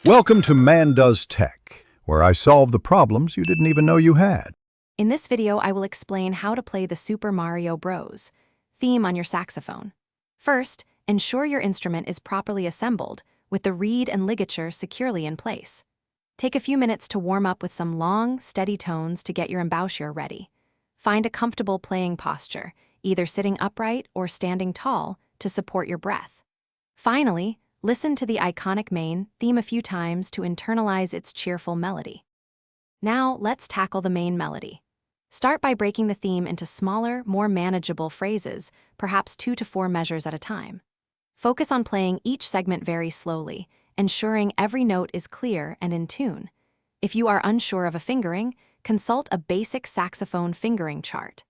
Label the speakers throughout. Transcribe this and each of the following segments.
Speaker 1: Welcome to Man Does Tech, where I solve the problems you didn't even know you had.
Speaker 2: In this video, I will explain how to play the Super Mario Bros. Theme on your saxophone. First, ensure your instrument is properly assembled, with the reed and ligature securely in place. Take a few minutes to warm up with some long, steady tones to get your embouchure ready. Find a comfortable playing posture, either sitting upright or standing tall, to support your breath. Finally, listen to the iconic main theme a few times to internalize its cheerful melody. Now, let's tackle the main melody. Start by breaking the theme into smaller, more manageable phrases, perhaps 2 to 4 measures at a time. Focus on playing each segment very slowly, ensuring every note is clear and in tune. If you are unsure of a fingering, consult a basic saxophone fingering chart.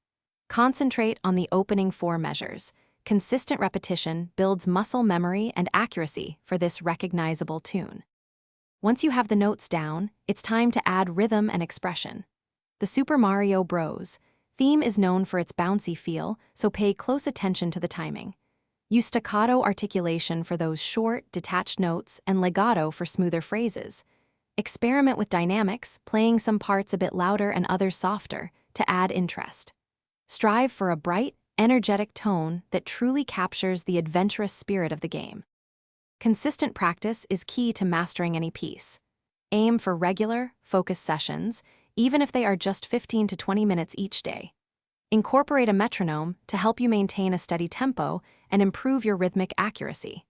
Speaker 2: Concentrate on the opening 4 measures. Consistent repetition builds muscle memory and accuracy for this recognizable tune. Once you have the notes down, it's time to add rhythm and expression. The Super Mario Bros. Theme is known for its bouncy feel, so pay close attention to the timing. Use staccato articulation for those short, detached notes and legato for smoother phrases. Experiment with dynamics, playing some parts a bit louder and others softer, to add interest. Strive for a bright, energetic tone that truly captures the adventurous spirit of the game. Consistent practice is key to mastering any piece. Aim for regular, focused sessions, even if they are just 15 to 20 minutes each day. Incorporate a metronome to help you maintain a steady tempo and improve your rhythmic accuracy.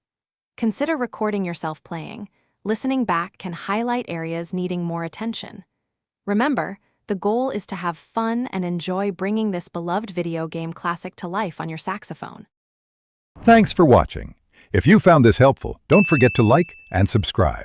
Speaker 2: Consider recording yourself playing. Listening back can highlight areas needing more attention. Remember, the goal is to have fun and enjoy bringing this beloved video game classic to life on your saxophone.
Speaker 1: Thanks for watching. If you found this helpful, don't forget to like and subscribe.